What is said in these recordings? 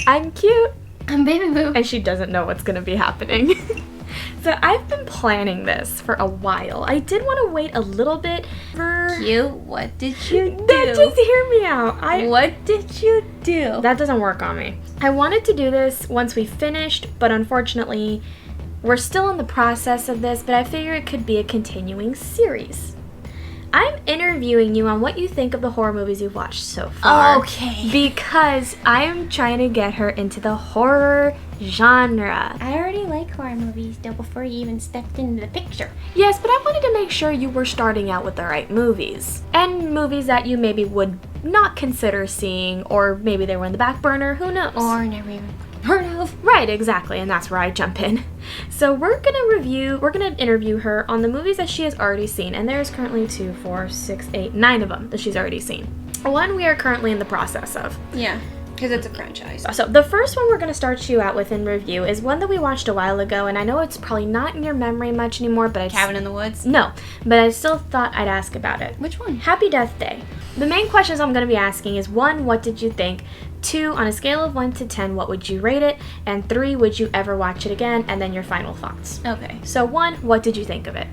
I'm cute. I'm Baby Boo. And she doesn't know what's going to be happening. So I've been planning this for a while. I did want to wait a little bit for... Cute? What did you do? Just hear me out. What did you do? That doesn't work on me. I wanted to do this once we finished, but unfortunately, we're still in the process of this, but I figure it could be a continuing series. I'm interviewing you on what you think of the horror movies you've watched so far. Okay. Because I'm trying to get her into the horror genre. I already like horror movies, though, before you even stepped into the picture. Yes, but I wanted to make sure you were starting out with the right movies. And movies that you maybe would not consider seeing, or maybe they were in the back burner, who knows? Or never even heard of. Right, exactly, and that's where I jump in. So we're gonna interview her on the movies that she has already seen, and there's currently 2, 4, 6, 8, 9 of them that she's already seen. One we are currently in the process of. Yeah, because it's a franchise. So the first one we're gonna start you out with in review is one that we watched a while ago, and I know it's probably not in your memory much anymore, but Cabin in the Woods? No, but I still thought I'd ask about it. Which one? Happy Death Day. The main questions I'm going to be asking is 1, what did you think? 2, on a scale of 1 to 10, what would you rate it? And 3, would you ever watch it again? And then your final thoughts. Okay. So 1, what did you think of it?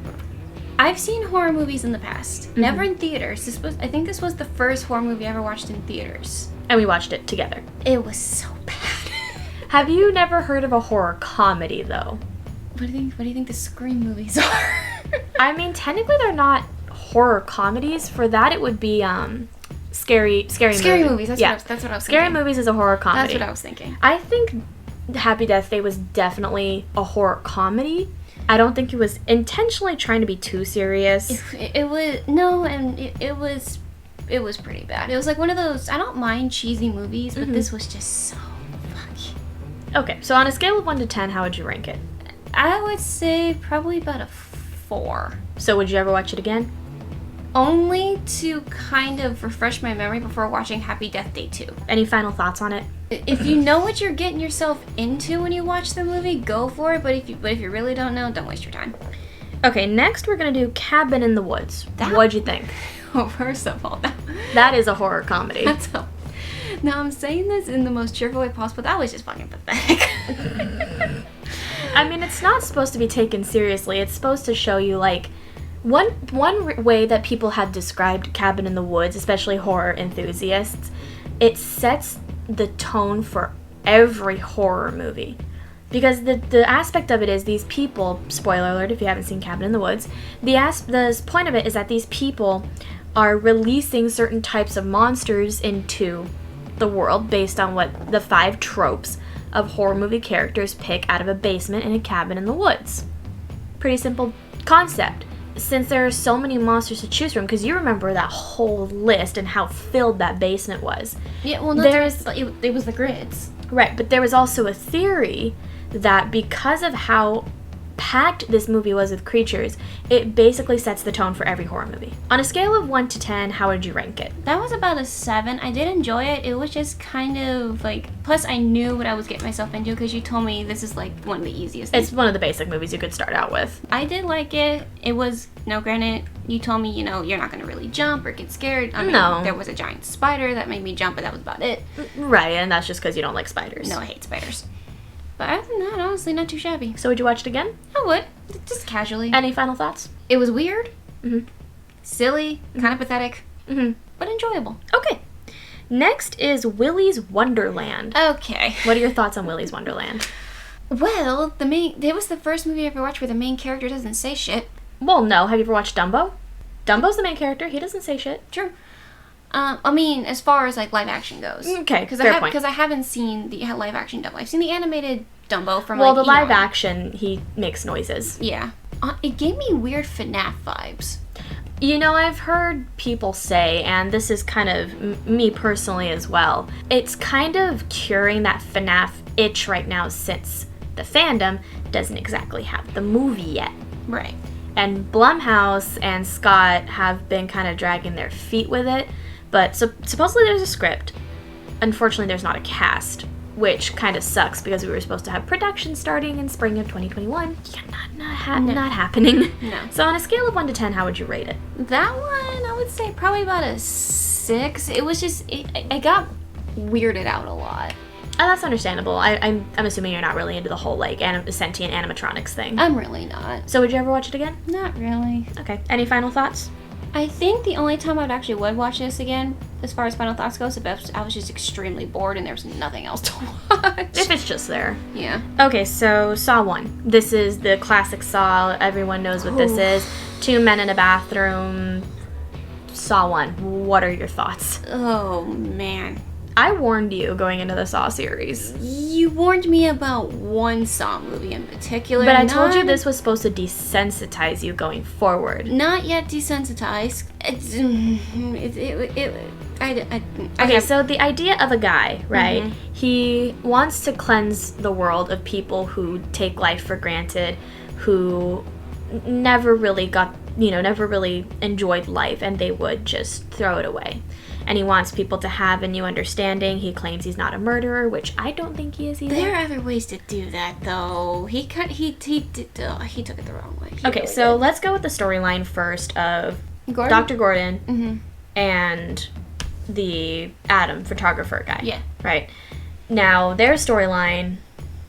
I've seen horror movies in the past. Never in theaters. I think this was the first horror movie I ever watched in theaters. And we watched it together. It was so bad. Have you never heard of a horror comedy, though? What do you think the Scream movies are? I mean, technically they're not horror comedies. For that, it would be scary movies. That's yeah. what I was thinking. Scary movies is a horror comedy. That's what I was thinking. I think Happy Death Day was definitely a horror comedy. I don't think it was intentionally trying to be too serious. It was pretty bad. It was like one of those, I don't mind cheesy movies, but this was just so funny. Okay, so on a scale of 1 to 10, how would you rank it? I would say probably about a 4. So would you ever watch it again? Only to kind of refresh my memory before watching Happy Death Day 2. Any final thoughts on it? If you know what you're getting yourself into when you watch the movie, go for it. But if you really don't know, don't waste your time. Okay, next we're gonna do Cabin in the Woods. What'd you think? Well, first of all, that is a horror comedy. Now I'm saying this in the most cheerful way possible. That was just fucking pathetic. I mean, it's not supposed to be taken seriously. It's supposed to show you, like, one way that people have described Cabin in the Woods, especially horror enthusiasts, it sets the tone for every horror movie. Because the aspect of it is these people, spoiler alert if you haven't seen Cabin in the Woods, the point of it is that these people are releasing certain types of monsters into the world based on what the 5 tropes of horror movie characters pick out of a basement in a cabin in the woods. Pretty simple concept. Since there are so many monsters to choose from, because you remember that whole list and how filled that basement was. Yeah, well, no, it was the grids. Right, but there was also a theory that because of how packed this movie was with creatures, it basically sets the tone for every horror movie. On a scale of 1 to 10, how would you rank it? That was about a 7. I did enjoy it. It was just kind of like, plus I knew what I was getting myself into because you told me this is like one of the easiest things. It's one of the basic movies you could start out with. I did like it. It was, now granted, you told me, you're not going to really jump or get scared. I mean, no. There was a giant spider that made me jump, but that was about it. Right, and that's just because you don't like spiders. No, I hate spiders. But other than that, honestly, not too shabby. So would you watch it again? I would. Just casually. Any final thoughts? It was weird. Mm-hmm. Silly. Kind of pathetic. Mm-hmm. But enjoyable. Okay. Next is Willy's Wonderland. Okay. What are your thoughts on Willy's Wonderland? Well, it was the first movie I ever watched where the main character doesn't say shit. Well, no. Have you ever watched Dumbo? Dumbo's the main character. He doesn't say shit. True. I mean, as far as like live action goes. Okay, fair point. Because I haven't seen the live action Dumbo. I've seen the animated Dumbo from the live action, he makes noises. Yeah. It gave me weird FNAF vibes. I've heard people say, and this is kind of me personally as well, it's kind of curing that FNAF itch right now since the fandom doesn't exactly have the movie yet. Right. And Blumhouse and Scott have been kind of dragging their feet with it. But supposedly there's a script. Unfortunately, there's not a cast, which kind of sucks because we were supposed to have production starting in spring of 2021. Yeah, not happening. No. So on a scale of 1 to 10, how would you rate it? That one, I would say probably about a 6. It was just, it got weirded out a lot. That's understandable. I'm assuming you're not really into the whole, like, sentient animatronics thing. I'm really not. So would you ever watch it again? Not really. Okay. Any final thoughts? I think the only time I would watch this again, as far as final thoughts goes, if I was just extremely bored and there was nothing else to watch. If it's just there. Yeah. Okay, so Saw 1. This is the classic Saw. Everyone knows what this is. 2 men in a bathroom. Saw 1. What are your thoughts? Oh, man. I warned you going into the Saw series. You warned me about one Saw movie in particular. But I told you this was supposed to desensitize you going forward. Not yet desensitized. Okay, so the idea of a guy, right? Mm-hmm. He wants to cleanse the world of people who take life for granted, who never really enjoyed life, and they would just throw it away. And he wants people to have a new understanding. He claims he's not a murderer, which I don't think he is either. There are other ways to do that, though. He took it the wrong way. Okay, so let's go with the storyline first of Gordon? Dr. Gordon and the Adam photographer guy. Yeah. Right. Now, their storyline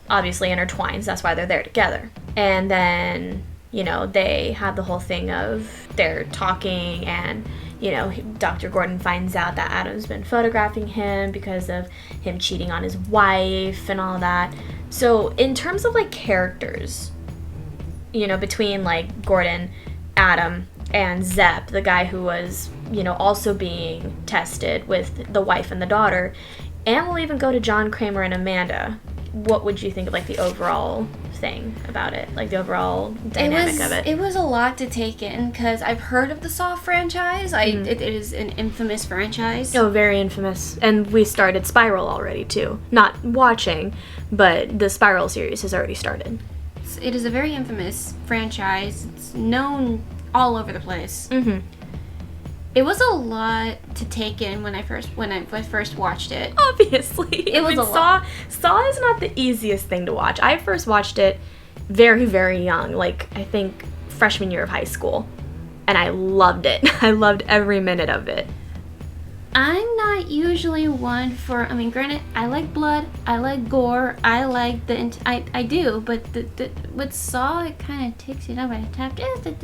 obviously intertwines. That's why they're there together. And then, they have the whole thing of they're talking and... Dr. Gordon finds out that Adam's been photographing him because of him cheating on his wife and all that. So in terms of, like, characters, between, like, Gordon, Adam, and Zepp, the guy who was, also being tested with the wife and the daughter, and we'll even go to John Kramer and Amanda, what would you think of, like, the overall thing about it, like the overall dynamic of it? It was a lot to take in because I've heard of the Saw franchise. It is an infamous franchise. Oh, very infamous. And we started Spiral already too. Not watching, but the Spiral series has already started. It is a very infamous franchise. It's known all over the place. It was a lot to take in when I first watched it. Obviously. It was a lot. Saw is not the easiest thing to watch. I first watched it very, very young, like I think freshman year of high school. And I loved it. I loved every minute of it. I'm not usually one for, granted, I like blood, I like gore, I like I do, but with Saw, it kind of takes it up and attack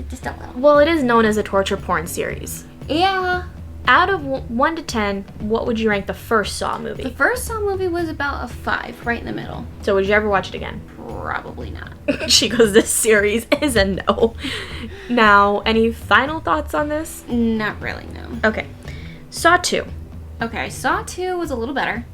just a little. Well, it is known as a torture porn series. Yeah. Out of 1 to 10, what would you rank the first Saw movie? The first Saw movie was about a 5, right in the middle. So would you ever watch it again? Probably not. She goes, this series is a no. Now, any final thoughts on this? Not really, no. Okay. Saw 2. Okay, Saw 2 was a little better.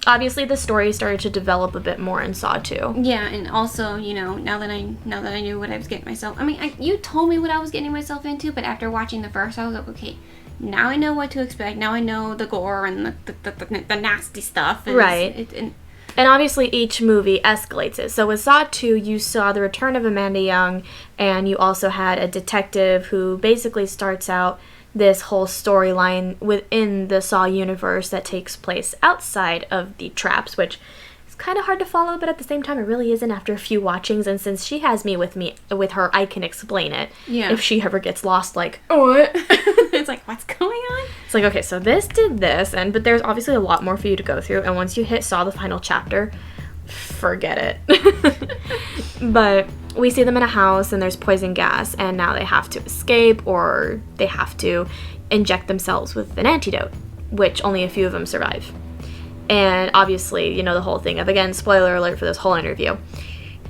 Obviously, the story started to develop a bit more in Saw 2. Yeah, and also, now that I knew what I was getting myself... you told me what I was getting myself into, but after watching the first, I was like, okay, now I know what to expect. Now I know the gore and the nasty stuff. Right. And obviously, each movie escalates it. So with Saw 2, you saw the return of Amanda Young, and you also had a detective who basically starts out this whole storyline within the Saw universe that takes place outside of the traps, which is kind of hard to follow, but at the same time it really isn't after a few watchings, and since she has me with her, I can explain it. Yeah. If she ever gets lost, like, what? It's like, what's going on? It's like, okay, so this did this, but there's obviously a lot more for you to go through, and once you hit Saw the final chapter, forget it. But we see them in a house and there's poison gas, and now they have to escape or they have to inject themselves with an antidote, which only a few of them survive. And obviously, the whole thing of, again, spoiler alert for this whole interview,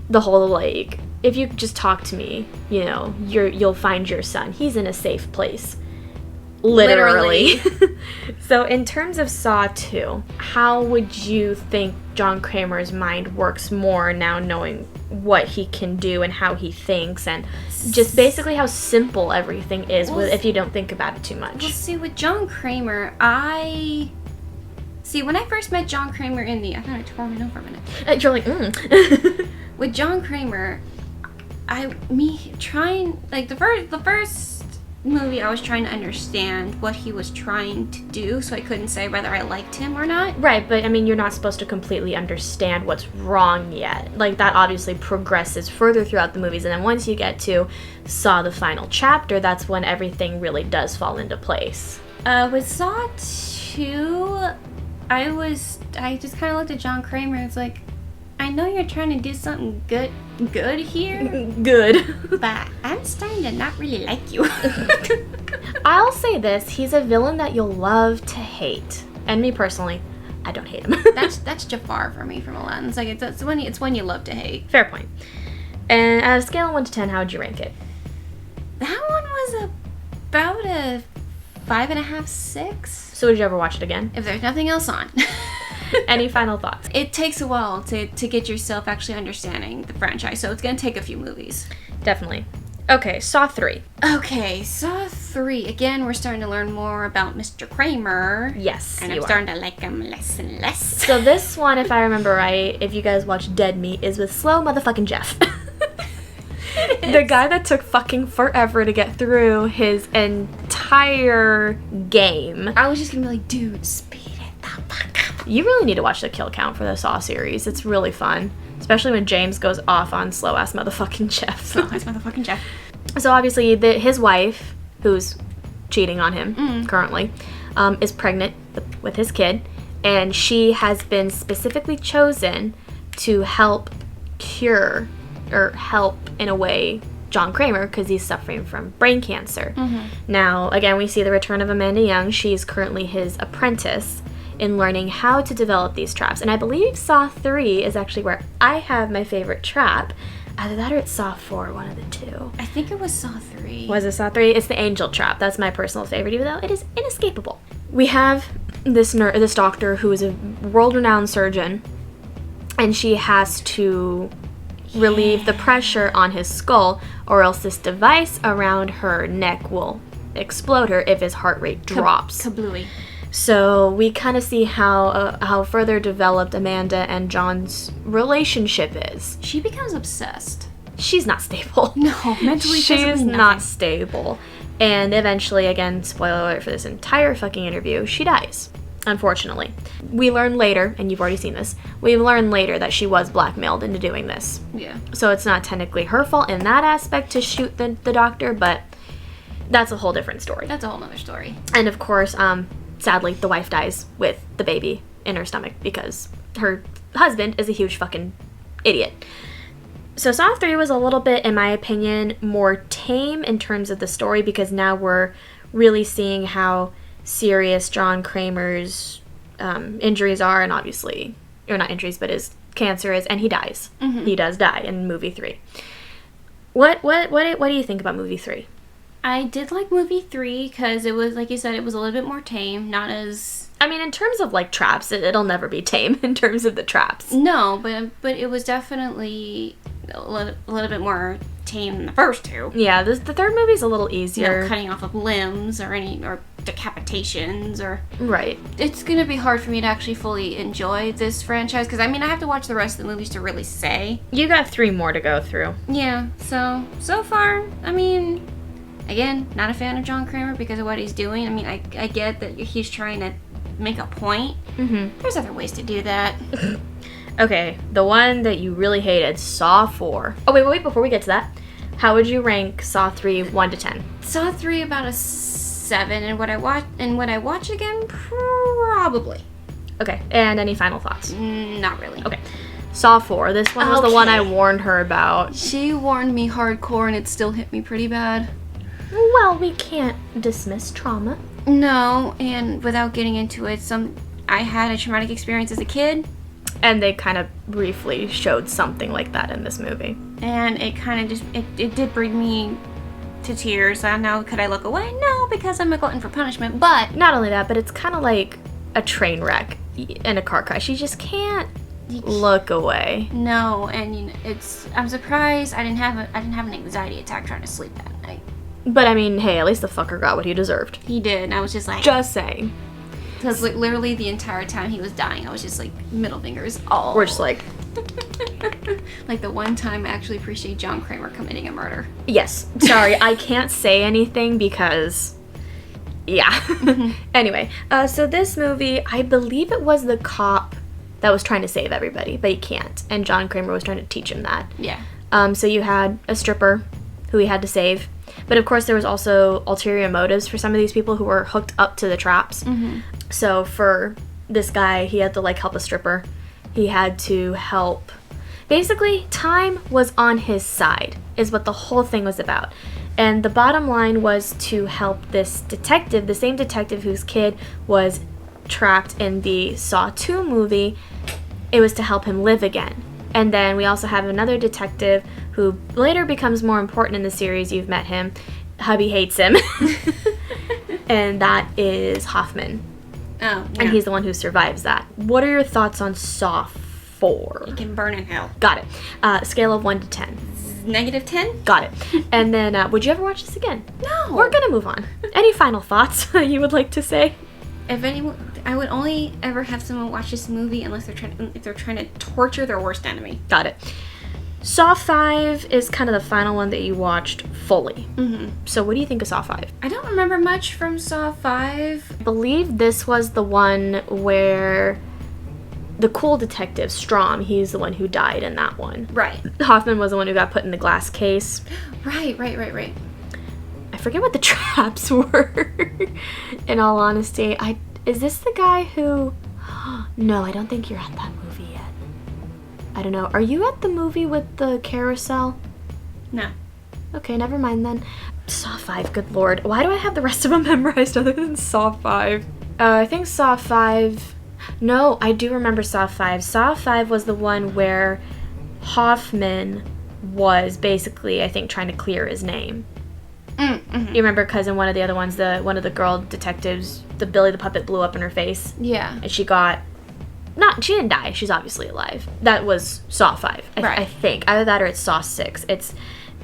the whole, like, if you just talk to me, you'll find your son. He's in a safe place. Literally. So in terms of Saw 2, how would you think John Kramer's mind works more now, knowing what he can do and how he thinks, and just basically how simple everything is if you don't think about it too much? Well, see, with John Kramer, when I first met John Kramer I thought I tore my nose for a minute. You're like, With John Kramer, the first movie, I was trying to understand what he was trying to do, so I couldn't say whether I liked him or not. Right, but you're not supposed to completely understand what's wrong yet. Like, that obviously progresses further throughout the movies, and then once you get to Saw the final chapter, that's when everything really does fall into place. With Saw 2, I just kind of looked at John Kramer and it's like, I know you're trying to do something good here. Good. But I'm starting to not really like you. I'll say this, he's a villain that you'll love to hate. And me personally, I don't hate him. that's Jafar for me from Aladdin. It's like it's one you love to hate. Fair point. And at a scale of 1 to 10, how would you rank it? That one was about a 5.5, 6. So would you ever watch it again? If there's nothing else on. Any final thoughts? It takes a while to get yourself actually understanding the franchise, so it's going to take a few movies. Definitely. Okay, Saw 3. Okay, Saw 3. Again, we're starting to learn more about Mr. Kramer. Yes, and you I'm starting to like him less and less. So this one, if I remember right, if you guys watch Dead Meat, is with slow motherfucking Jeff. The guy that took fucking forever to get through his entire game. I was just going to be like, dude, speed it the fuck up. You really need to watch the kill count for the Saw series. It's really fun. Especially when James goes off on slow-ass motherfucking Jeff. Slow-ass motherfucking Jeff. So obviously, his wife, who's cheating on him currently, is pregnant with his kid. And she has been specifically chosen to help cure, or help in a way, John Kramer, because he's suffering from brain cancer. Now, again, we see the return of Amanda Young. She's currently his apprentice in learning how to develop these traps. And I believe Saw 3 is actually where I have my favorite trap. Either that or it's Saw 4, one of the two. I think it was Saw 3. Was it Saw 3? It's the angel trap. That's my personal favorite, even though it is inescapable. We have this doctor who is a world-renowned surgeon, and she has to relieve the pressure on his skull, or else this device around her neck will explode her if his heart rate drops. Kablooey. So we kind of see how further developed Amanda and John's relationship is. She becomes obsessed. She's not stable. No, mentally she is nothing. not stable. And eventually, again, spoiler alert for this entire fucking interview, she dies. Unfortunately. We learn later, and you've already seen this, we learn later that she was blackmailed into doing this. Yeah. So it's not technically her fault in that aspect to shoot the doctor, but that's a whole different story. That's a whole nother story. And of course, sadly, the wife dies with the baby in her stomach because her husband is a huge fucking idiot. So Saw 3 was a little bit, in my opinion, more tame in terms of the story because now we're really seeing how serious John Kramer's injuries are, and obviously, or not injuries, but his cancer is, and he dies. He does die in movie 3. What do you think about movie 3? I did like movie 3 because it was, like you said, it was a little bit more tame, not as... I mean, in terms of, like, traps, it'll never be tame in terms of the traps. No, but it was definitely a little bit more tame than the first two. Yeah, the third movie's a little easier. You know, cutting off of limbs or decapitations or... Right. It's going to be hard for me to actually fully enjoy this franchise because, I mean, I have to watch the rest of the movies to really say. You got 3 more to go through. Yeah, so far, I mean... Again, not a fan of John Kramer because of what he's doing. I mean, I get that he's trying to make a point. There's other ways to do that. Okay, the one that you really hated, Saw 4. Oh, wait, before we get to that, how would you rank Saw 3 1 to 10? Saw 3 about a 7, and would I watch again? Probably. Okay, and any final thoughts? Not really. Okay. Saw 4. This one was the one I warned her about. She warned me hardcore, and it still hit me pretty bad. Well, we can't dismiss trauma. No, and without getting into it, I had a traumatic experience as a kid. And they kind of briefly showed something like that in this movie. And it kind of just, it did bring me to tears. I know, could I look away? No, because I'm a glutton for punishment, but... Not only that, but it's kind of like a train wreck in a car crash. You just can't look away. No, and you know, I'm surprised I didn't have an anxiety attack trying to sleep that night. But I mean, hey, at least the fucker got what he deserved. He did, and I was just like... Just saying. Because literally the entire time he was dying, I was just like, middle fingers all... We're just like... Like the one time I actually appreciate John Kramer committing a murder. Yes. Sorry, I can't say anything because... Yeah. Anyway, so this movie, I believe it was the cop that was trying to save everybody, but he can't. And John Kramer was trying to teach him that. Yeah. So you had a stripper who he had to save. But of course, there was also ulterior motives for some of these people who were hooked up to the traps. So for this guy, he had to like help a stripper. He had to help. Basically, time was on his side, is what the whole thing was about. And the bottom line was to help this detective, the same detective whose kid was trapped in the Saw 2 movie. It was to help him live again. And then we also have another detective who later becomes more important in the series. You've met him. Hubby hates him. And that is Hoffman. Oh, yeah. And he's the one who survives that. What are your thoughts on Saw 4? It can burn in hell. Got it. Scale of 1 to 10. -10? Got it. And then, would you ever watch this again? No. We're gonna move on. Any final thoughts you would like to say? If anyone, I would only ever have someone watch this movie unless they're trying to torture their worst enemy. Got it. Saw 5 is kind of the final one that you watched fully. Mm-hmm. So what do you think of Saw 5? I don't remember much from Saw 5. I believe this was the one where the cool detective, Strom, he's the one who died in that one. Right. Hoffman was the one who got put in the glass case. Right. I forget what the traps were. In all honesty, is this the guy who... No, I don't think you're at that movie yet. I don't know. Are you at the movie with the carousel? No. Okay, never mind then. Saw 5, good lord. Why do I have the rest of them memorized other than Saw 5? I think Saw 5... No, I do remember Saw 5. Saw 5 was the one where Hoffman was basically, I think, trying to clear his name. Mm-hmm. You remember, because in one of the other ones, one of the girl detectives, the Billy the Puppet blew up in her face. Yeah. And she didn't die. She's obviously alive. That was Saw 5, I think. Either that or it's Saw 6.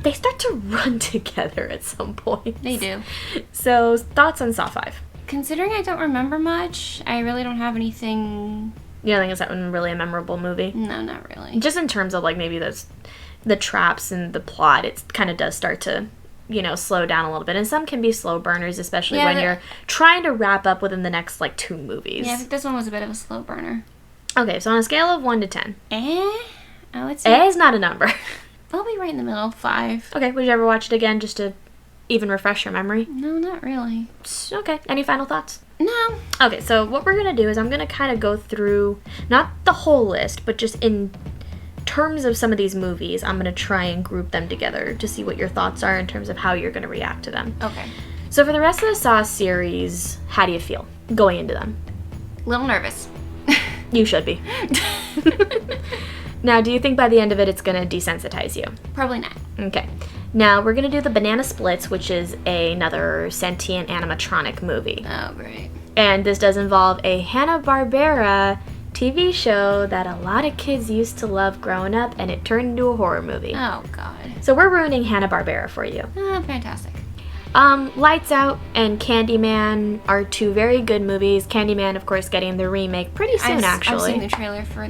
They start to run together at some point. They do. So, thoughts on Saw 5? Considering I don't remember much, I really don't have anything... You don't think it's that one really a memorable movie? No, not really. Just in terms of, like, maybe the traps and the plot, it kind of does start to, slow down a little bit. And some can be slow burners, especially when you're trying to wrap up within the next, 2 movies. Yeah, I think this one was a bit of a slow burner. Okay, so on a scale of 1 to 10. I would say... is not a number. I'll be right in the middle, 5. Okay, would you ever watch it again just to even refresh your memory? No, not really. Okay, any final thoughts? No. Okay, so what we're going to do is I'm going to kind of go through, not the whole list, but just in terms of some of these movies, I'm going to try and group them together to see what your thoughts are in terms of how you're going to react to them. Okay. So for the rest of the Saw series, how do you feel going into them? A little nervous. You should be. Now, do you think by the end of it, it's going to desensitize you? Probably not. Okay. Now, we're going to do the Banana Splits, which is another sentient animatronic movie. Oh, great. And this does involve a Hanna-Barbera TV show that a lot of kids used to love growing up, and it turned into a horror movie. Oh, God. So we're ruining Hanna-Barbera for you. Oh, fantastic. Lights Out and Candyman are 2 very good movies. Candyman, of course, getting the remake pretty soon, actually. I've seen the trailer for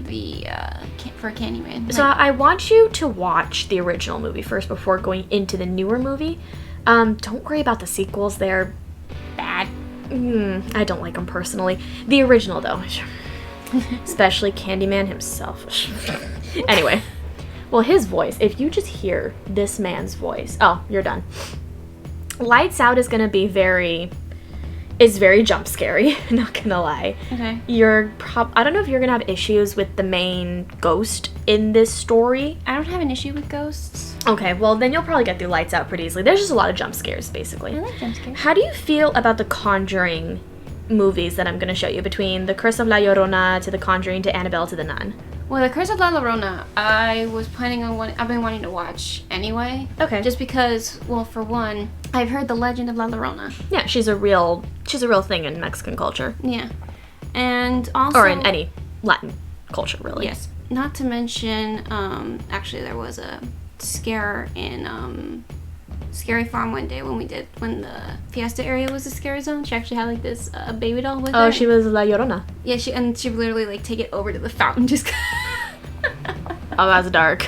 for Candyman. So I want you to watch the original movie first before going into the newer movie. Don't worry about the sequels. They're bad. I don't like them personally. The original, though. Especially Candyman himself. Anyway. Well, his voice. If you just hear this man's voice. Oh, you're done. Lights Out is going to be very jump scary, not gonna lie. Okay. I don't know if you're gonna have issues with the main ghost in this story. I don't have an issue with ghosts. Okay, well then you'll probably get through Lights Out pretty easily. There's just a lot of jump scares, basically. I like jump scares. How do you feel about the Conjuring movies that I'm gonna show you, between The Curse of La Llorona to The Conjuring to Annabelle to The Nun? Well, The Curse of La Llorona, I've been wanting to watch anyway. Okay. Just because, well, for one, I've heard the legend of La Llorona. Yeah, she's a real thing in Mexican culture. Yeah. And also... Or in any Latin culture, really. Yes. Not to mention, actually there was a scare in, Scary Farm one day when the Fiesta area was a scary zone. She actually had this baby doll with her. Oh, she was La Llorona. Yeah, she would literally take it over to the fountain just. Oh, that's dark.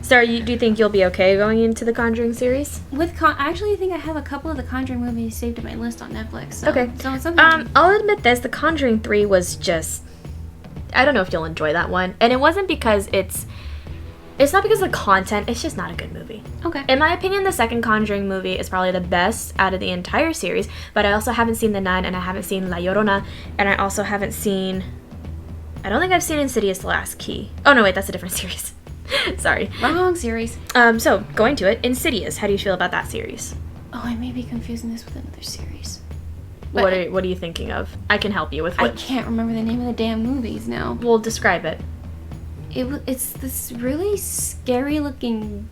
So, do you think you'll be okay going into the Conjuring series? I actually think I have a couple of the Conjuring movies saved to my list on Netflix. So, okay. So it's something. I'll admit this: The Conjuring 3 was just. I don't know if you'll enjoy that one, and it wasn't because It's not because of the content, it's just not a good movie. Okay. In my opinion, the second Conjuring movie is probably the best out of the entire series, but I also haven't seen The Nun, and I haven't seen La Llorona, and I also haven't seen I don't think I've seen Insidious Last Key. Oh, no, wait, that's a different series. Sorry. Wrong series. So, going to it, Insidious. How do you feel about that series? Oh, I may be confusing this with another series. What are you thinking of? I can help you with what... I can't remember the name of the damn movies now. Well, describe it. It's this really scary looking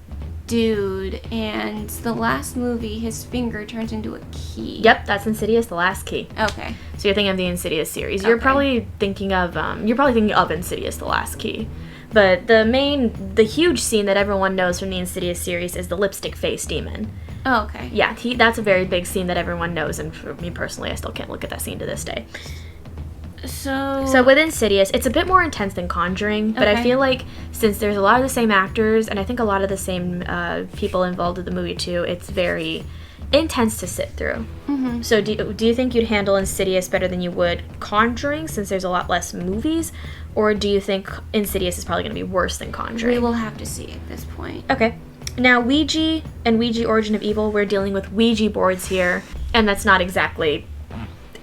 dude, and the last movie, his finger turns into a key. Yep, that's Insidious: The Last Key. Okay. So you're thinking of the Insidious series. You're probably thinking of Insidious: The Last Key. But the huge scene that everyone knows from the Insidious series is the lipstick face demon. Oh, okay. Yeah, that's a very big scene that everyone knows, and for me personally, I still can't look at that scene to this day. So with Insidious, it's a bit more intense than Conjuring, but I feel like since there's a lot of the same actors, and I think a lot of the same people involved in the movie too, it's very intense to sit through. Mm-hmm. So do you think you'd handle Insidious better than you would Conjuring, since there's a lot less movies, or do you think Insidious is probably going to be worse than Conjuring? We will have to see at this point. Okay. Now, Ouija and Ouija Origin of Evil, we're dealing with Ouija boards here, and that's not exactly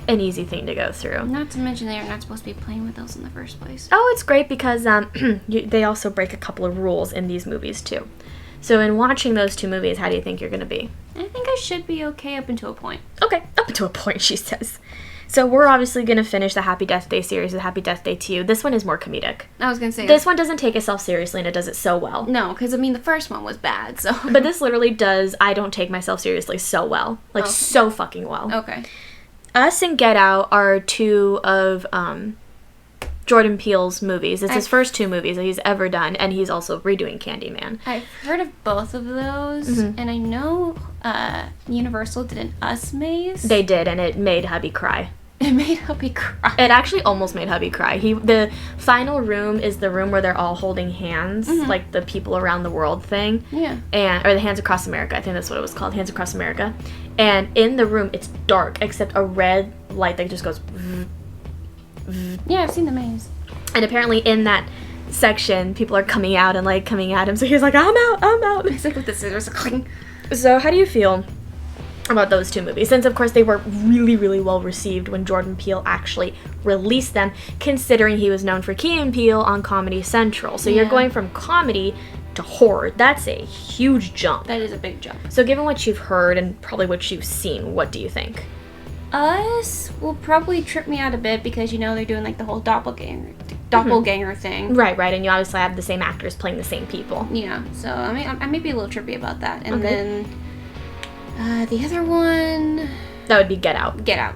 an easy thing to go through. Not to mention they are not supposed to be playing with those in the first place. Oh, it's great because they also break a couple of rules in these movies too. So in watching those two movies, how do you think you're going to be? I think I should be okay up until a point. Okay, up until a point, she says. So we're obviously going to finish the Happy Death Day series with Happy Death Day 2. This one is more comedic. I was going to say... This one doesn't take itself seriously, and it does it so well. No, because, the first one was bad, so... But this literally does I don't take myself seriously so well. Like, so fucking well. Okay. Us and Get Out are two of Jordan Peele's movies. It's his first two movies that he's ever done, and he's also redoing Candyman. I've heard of both of those, and I know Universal did an Us maze. They did, and it made hubby cry. It made hubby cry. It actually almost made hubby cry. The final room is the room where they're all holding hands, like the people around the world thing. Yeah. Or the Hands Across America. I think that's what it was called, Hands Across America. And in the room, it's dark, except a red light that just goes... Yeah, I've seen the maze. And apparently in that section, people are coming out and, like, coming at him. So he's like, I'm out. It's like with the scissors. So how do you feel about those two movies? Since, of course, they were really, really well received when Jordan Peele actually released them, considering he was known for Key and Peele on Comedy Central. So you're going from comedy to horror. That's a huge jump. That is a big jump. So given what you've heard and probably what you've seen, what do you think? Us will probably trip me out a bit because, they're doing, like, the whole doppelganger thing. Right, and you obviously have the same actors playing the same people. Yeah, so, I may be a little trippy about that. And then, the other one... That would be Get Out. Get Out.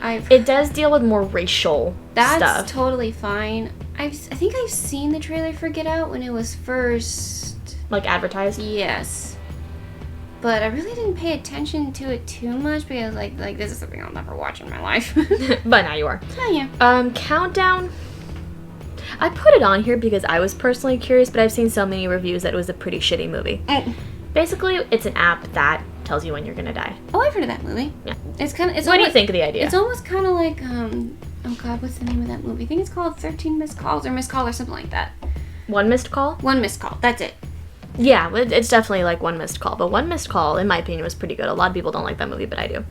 It does deal with more racial stuff. That's totally fine. I think I've seen the trailer for Get Out when it was first... Like, advertised? Yes. But I really didn't pay attention to it too much because, like this is something I'll never watch in my life. But now you are. Oh, yeah. Countdown. I put it on here because I was personally curious, but I've seen so many reviews that it was a pretty shitty movie. Basically, it's an app that tells you when you're gonna die. Oh, I've heard of that movie. Yeah. What do you think of the idea? It's almost kind of like, oh god, what's the name of that movie? I think it's called 13 Missed Calls or Missed Call or something like that. One Missed Call? One Missed Call, that's it. Yeah, it's definitely like One Missed Call, but One Missed Call, in my opinion, was pretty good. A lot of people don't like that movie, but I do.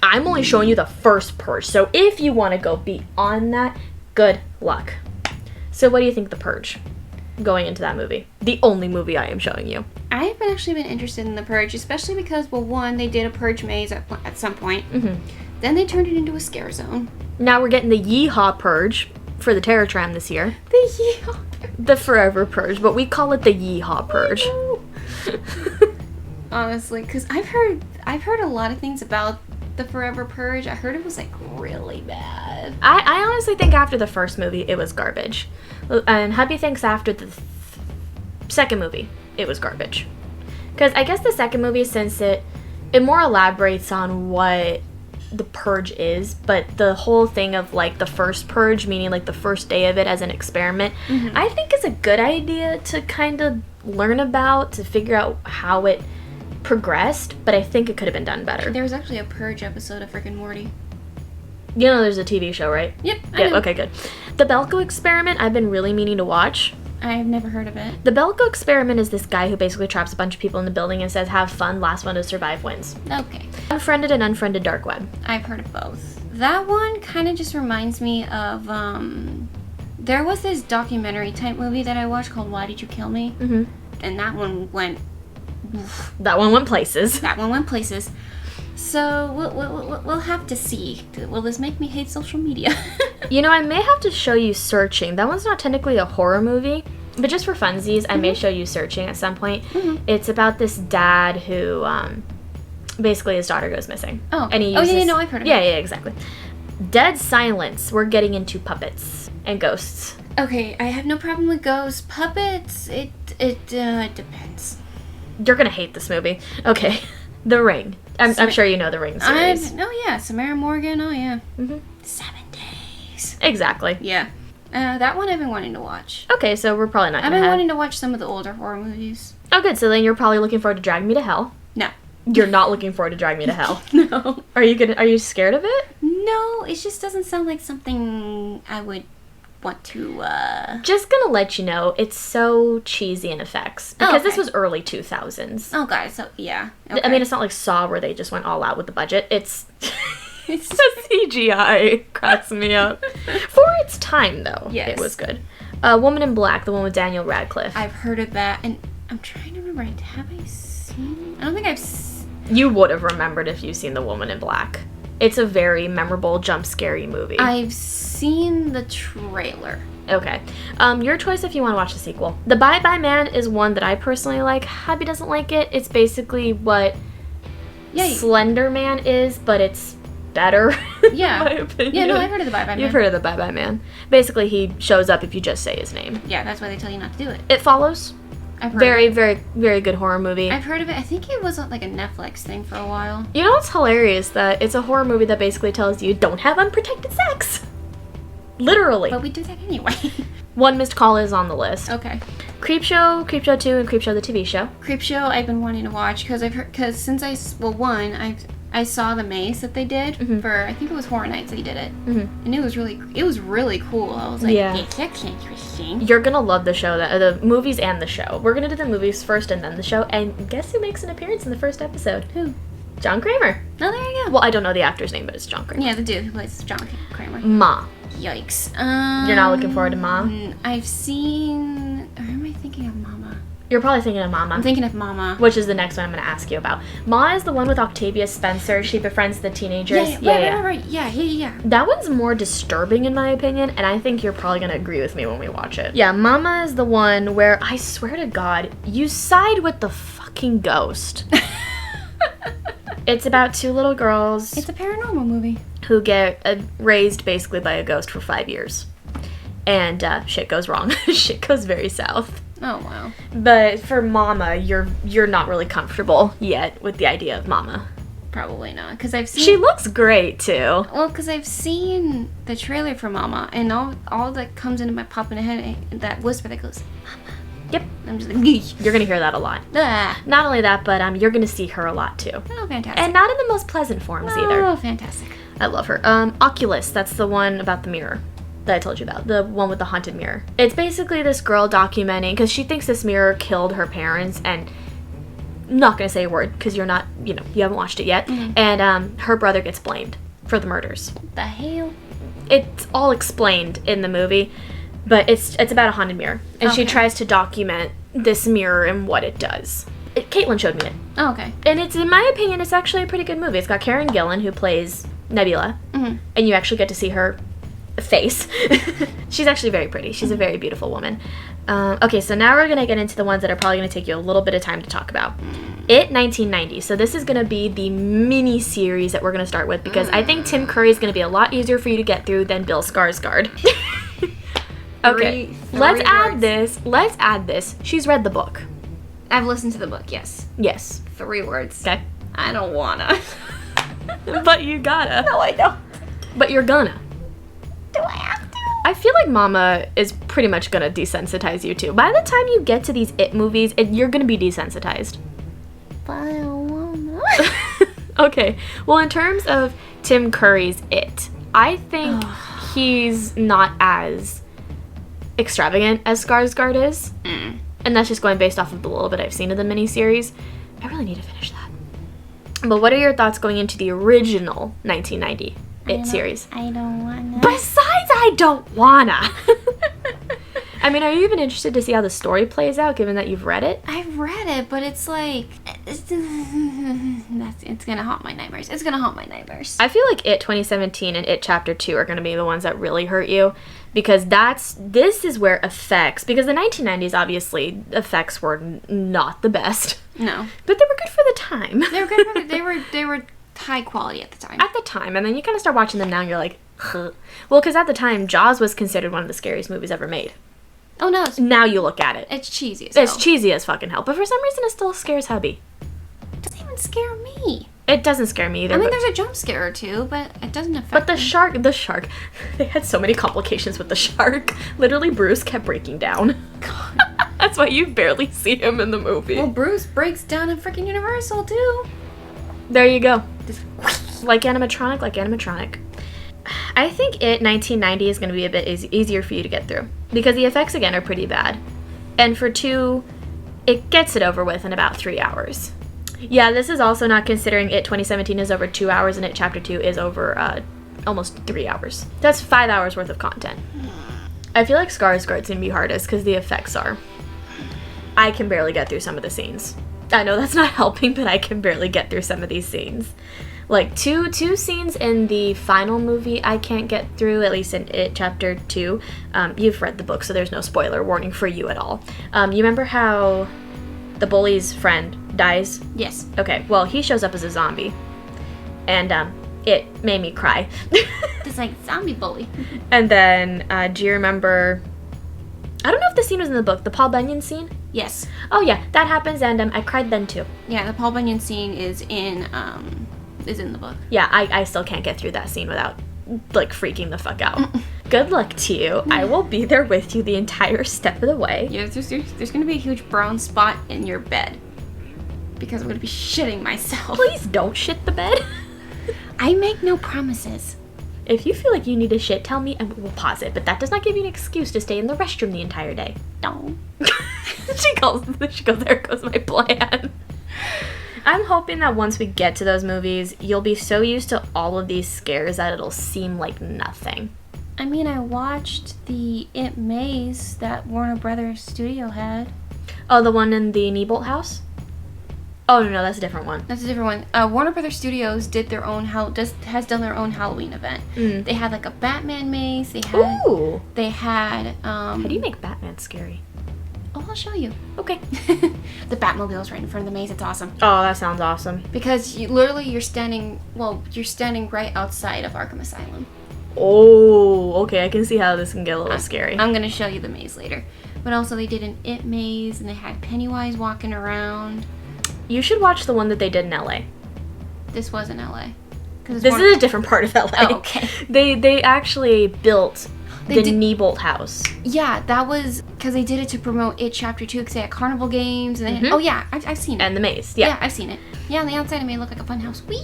I'm only showing you the first Purge, so if you want to go beyond that, good luck. So what do you think of The Purge going into that movie? The only movie I am showing you. I've actually been interested in The Purge, especially because, well, one, they did a Purge maze at some point. Then they turned it into a scare zone. Now we're getting the Yeehaw Purge for the Terror Tram this year. The Yeehaw. The Forever Purge, but we call it the Yeehaw Purge. Honestly, because I've heard a lot of things about the Forever Purge. I heard it was, like, really bad. I honestly think after the first movie, it was garbage. And hubby thinks after the second movie, it was garbage. Because I guess the second movie, since it more elaborates on what the Purge is, but the whole thing of, like, the first Purge, meaning, like, the first day of it as an experiment, I think is a good idea to kind of learn about, to figure out how it progressed, but I think it could have been done better. There was actually a Purge episode of Rick and Morty. You know there's a TV show, right? Yep, I Yep, know. okay, good. The Bellco Experiment, I've been really meaning to watch. I've never heard of it. The Bellco Experiment is this guy who basically traps a bunch of people in the building and says, have fun, last one to survive wins. Okay. Unfriended and Unfriended Dark Web. I've heard of both. That one kind of just reminds me of, There was this documentary type movie that I watched called Why Did You Kill Me? Mm-hmm. And that one went... That one went places. That one went places. So we'll have to see. Will this make me hate social media? You know, I may have to show you Searching. That one's not technically a horror movie, but just for funsies, I may show you Searching at some point. It's about this dad who, basically his daughter goes missing. Oh, and he oh uses, yeah, no, I've heard of it. Yeah, exactly. Dead silence. We're getting into puppets and ghosts. Okay, I have no problem with ghosts. Puppets, it depends. You're gonna hate this movie. Okay, The Ring. I'm sure you know The Ring series. Yeah, Samara Morgan. Oh yeah. 7 days. Exactly. Yeah. That one I've been wanting to watch. Okay, so we're probably not. I've been wanting to watch some of the older horror movies. Oh, good. So then you're probably looking forward to Drag Me to Hell. No. You're not looking forward to Drag Me to Hell. No. Are you scared of it? No, it just doesn't sound like something I would want to. Just gonna let you know, it's so cheesy in effects because this was early 2000s. Oh god, so yeah. Okay. I mean, it's not like Saw where they just went all out with the budget. It's the CGI cracks me up. For its time, though, yes, it was good. Woman in Black, the one with Daniel Radcliffe. I've heard of that, and I'm trying to remember. Have I seen? I don't think I've. You would have remembered if you've seen The Woman in Black. It's a very memorable, jump-scary movie. I've seen the trailer. Okay. Your choice if you want to watch the sequel. The Bye Bye Man is one that I personally like. Happy doesn't like it. It's basically what Slender Man is, but it's better. Yeah. In my opinion. Yeah, no, I've heard of the Bye Bye Man. You've heard of the Bye Bye Man. Basically, he shows up if you just say his name. Yeah, that's why they tell you not to do it. It Follows. I've heard very, of it. very, very good horror movie. I've heard of it. I think it was like a Netflix thing for a while. You know what's hilarious? That it's a horror movie that basically tells you don't have unprotected sex. Literally. But we do that anyway. One Missed Call is on the list. Okay. Creepshow, Creepshow 2, and Creepshow the TV show. Creepshow I've been wanting to watch because since I saw the maze that they did for, I think it was Horror Nights they did it, and it was really cool. I was like, yeah, that's interesting. You're gonna love the show, the movies and the show. We're gonna do the movies first and then the show, and guess who makes an appearance in the first episode? Who? John Kramer. Oh, there you go. Well, I don't know the actor's name, but it's John Kramer. Yeah, the dude who plays John Kramer. Ma. Yikes. You're not looking forward to Ma? I've seen, or am I thinking of Mama? You're probably thinking of Mama. I'm thinking of Mama. Which is the next one I'm going to ask you about. Ma is the one with Octavia Spencer. She befriends the teenagers. Right. Yeah. That one's more disturbing in my opinion, and I think you're probably going to agree with me when we watch it. Yeah, Mama is the one where, I swear to God, you side with the fucking ghost. It's about two little girls. It's a paranormal movie. Who get raised basically by a ghost for 5 years. And shit goes wrong. Shit goes very south. Oh, wow. But for Mama, you're not really comfortable yet with the idea of Mama. Probably not, because I've seen... She looks great, too. Well, because I've seen the trailer for Mama, and all that comes into my pop in the head, that whisper that goes, Mama. Yep. I'm just like, you're going to hear that a lot. Ah. Not only that, but you're going to see her a lot, too. Oh, fantastic. And not in the most pleasant forms, either. Oh, fantastic. I love her. Oculus, that's the one about the mirror that I told you about, the one with the haunted mirror. It's basically this girl documenting, because she thinks this mirror killed her parents, and I'm not going to say a word, because you haven't watched it yet, and her brother gets blamed for the murders. The hell? It's all explained in the movie, but it's about a haunted mirror, and she tries to document this mirror and what it does. Caitlin showed me it. Oh, okay. And it's, in my opinion, it's actually a pretty good movie. It's got Karen Gillan, who plays Nebula, and you actually get to see her face. She's actually very pretty. She's a very beautiful woman. Okay, so now we're going to get into the ones that are probably going to take you a little bit of time to talk about. It 1990. So this is going to be the mini series that we're going to start with, because I think Tim Curry is going to be a lot easier for you to get through than Bill Skarsgård. Okay, let's add this. She's read the book. I've listened to the book, yes. Yes. 3 words. Okay. I don't wanna. But you gotta. No, I don't. But you're gonna. Do I have to? I feel like Mama is pretty much gonna desensitize you too. By the time you get to these It movies, you're gonna be desensitized. But I don't wanna. Okay. Well, in terms of Tim Curry's It, I think he's not as extravagant as Skarsgård is. And that's just going based off of the little bit I've seen of the miniseries. I really need to finish that. But what are your thoughts going into the original 1990 It series? I don't wanna. Besides, I don't wanna. I mean, are you even interested to see how the story plays out, given that you've read it? I've read it, but it's like... It's gonna haunt my nightmares. It's gonna haunt my nightmares. I feel like It 2017 and It Chapter 2 are going to be the ones that really hurt you. Because this is where effects... Because the 1990s, obviously, effects were not the best. No. But they were good for the time. They were good for they were high quality at the time. At the time. And then you kind of start watching them now and you're like... Huh. Well, because at the time, Jaws was considered one of the scariest movies ever made. Oh, no. Now you look at it. It's cheesy as hell. It's cheesy as fucking hell. But for some reason, it still scares hubby. It doesn't even scare me. It doesn't scare me either. I mean, there's a jump scare or two, but it doesn't affect But the me. shark, they had so many complications with the shark. Literally, Bruce kept breaking down. God. That's why you barely see him in the movie. Well, Bruce breaks down in freaking Universal, too. There you go. Like animatronic. I think It 1990 is going to be a bit easier for you to get through. Because the effects, again, are pretty bad. And for 2, it gets it over with in about 3 hours. Yeah, this is also not considering It 2017 is over 2 hours and It Chapter 2 is over almost 3 hours. That's 5 hours worth of content. I feel like Skarsgård's going to be hardest because the effects are. I can barely get through some of the scenes. I know that's not helping, but I can barely get through some of these scenes. Like, two scenes in the final movie I can't get through, at least in It Chapter 2. You've read the book, so there's no spoiler warning for you at all. You remember how the bully's friend dies? Yes. Okay, well, he shows up as a zombie. And it made me cry. It's like zombie bully. And then, do you remember... I don't know if the scene was in the book, the Paul Bunyan scene? Yes. Oh, yeah, that happens, and I cried then, too. Yeah, the Paul Bunyan scene is in the book. Yeah, I still can't get through that scene without, like, freaking the fuck out. Good luck to you. I will be there with you the entire step of the way. Yeah, there's going to be a huge brown spot in your bed. Because I'm going to be shitting myself. Please don't shit the bed. I make no promises. If you feel like you need to shit, tell me and we'll pause it. But that does not give you an excuse to stay in the restroom the entire day. No. She goes, there goes my plan. I'm hoping that once we get to those movies, you'll be so used to all of these scares that it'll seem like nothing. I mean, I watched the It Maze that Warner Brothers studio had. Oh, the one in the Neibolt house? Oh, no, that's a different one. That's a different one. Warner Brothers Studios did their own has done their own Halloween event. Mm. They had like a Batman maze. They had. Ooh. They had. How do you make Batman scary? Oh, I'll show you. Okay. The Batmobile's right in front of the maze. It's awesome. Oh, that sounds awesome. Because you're standing right outside of Arkham Asylum. Oh, okay. I can see how this can get a little scary. I'm gonna show you the maze later. But also they did an It maze and they had Pennywise walking around. You should watch the one that they did in LA. This was in LA. This is a different part of LA. Oh, okay. They actually built the Neibolt house. Yeah, that was because they did it to promote It Chapter 2 because they had carnival games. And they had, oh, yeah, I've seen it. And the maze, yeah. Yeah, I've seen it. Yeah, on the outside it made it look like a fun house. Whee!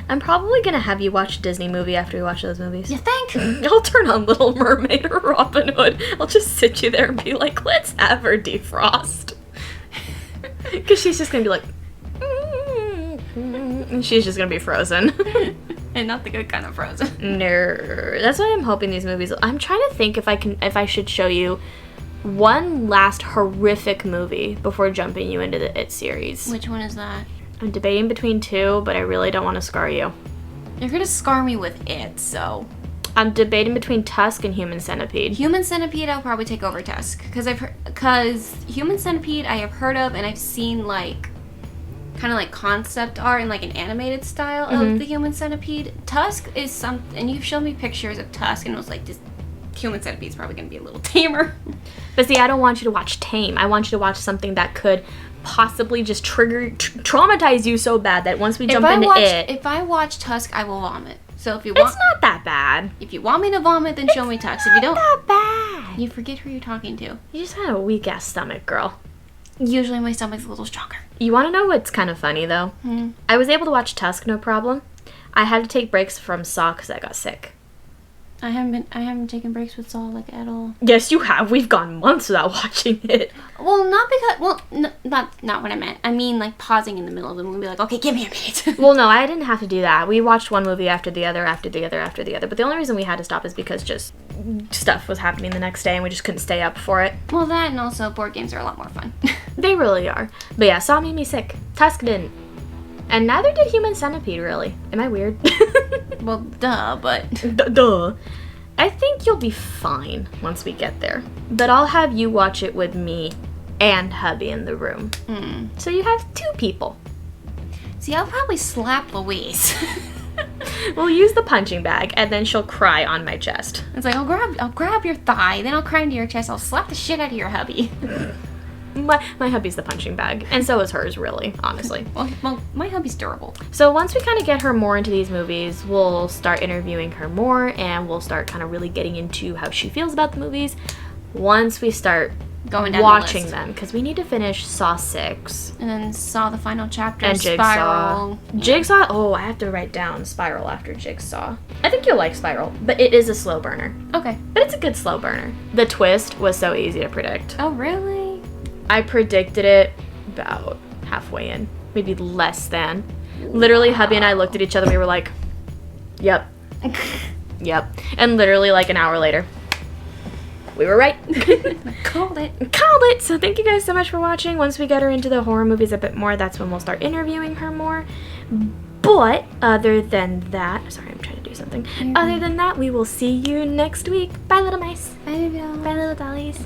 I'm probably going to have you watch a Disney movie after we watch those movies. You think? I'll turn on Little Mermaid or Robin Hood. I'll just sit you there and be like, let's have her defrost. Because she's just going to be like, and she's just going to be frozen. And not the good kind of frozen. No. That's why I'm hoping these movies... I'm trying to think if I should show you one last horrific movie before jumping you into the It series. Which one is that? I'm debating between 2, but I really don't want to scar you. You're going to scar me with It, so... I'm debating between Tusk and Human Centipede. Human Centipede, I'll probably take over Tusk. Because Human Centipede I have heard of and I've seen, like, kind of like concept art in, like, an animated style of the Human Centipede. Tusk is something... And you've shown me pictures of Tusk and it was like, this Human Centipede's probably going to be a little tamer. But see, I don't want you to watch Tame. I want you to watch something that could possibly just traumatize you so bad that once we jump into it... If I watch Tusk, I will vomit. So if you want... It's not that bad. If you want me to vomit, then show me Tusk. If you don't... It's not that bad. You forget who you're talking to. You just had a weak-ass stomach, girl. Usually my stomach's a little stronger. You want to know what's kind of funny, though? I was able to watch Tusk, no problem. I had to take breaks from Saw because I got sick. I haven't taken breaks with Saw, like, at all. Yes, you have. We've gone months without watching it. Well, not what I meant. I mean, like, pausing in the middle of the movie and be like, okay, give me a minute. Well, no, I didn't have to do that. We watched one movie after the other, after the other, after the other. But the only reason we had to stop is because just stuff was happening the next day and we just couldn't stay up for it. Well, that and also board games are a lot more fun. They really are. But yeah, Saw made me sick. Tusk didn't. And neither did Human Centipede, really. Am I weird? Well, duh, but... Duh. I think you'll be fine once we get there. But I'll have you watch it with me and hubby in the room. So you have 2 people. See, I'll probably slap Louise. We'll use the punching bag, and then she'll cry on my chest. It's like, I'll grab your thigh, then I'll cry into your chest, I'll slap the shit out of your hubby. My hubby's the punching bag, and so is hers, really, honestly. Well, my hubby's durable. So once we kind of get her more into these movies, we'll start interviewing her more, and we'll start kind of really getting into how she feels about the movies once we start Going down watching the list. them, because we need to finish Saw 6. And then Saw the final chapter, And Jigsaw. Spiral. Jigsaw, oh, I have to write down Spiral after Jigsaw. I think you'll like Spiral, but it is a slow burner. Okay. But it's a good slow burner. The twist was so easy to predict. Oh, really? I predicted it about halfway in, maybe less than. Literally, hubby and I looked at each other, we were like, yep. Yep. And literally, like, an hour later, we were right. Called it. Called it! So thank you guys so much for watching. Once we get her into the horror movies a bit more, that's when we'll start interviewing her more. But other than that, sorry, I'm trying to do something. Other than that, we will see you next week. Bye, little mice. Bye, Bye, little dollies.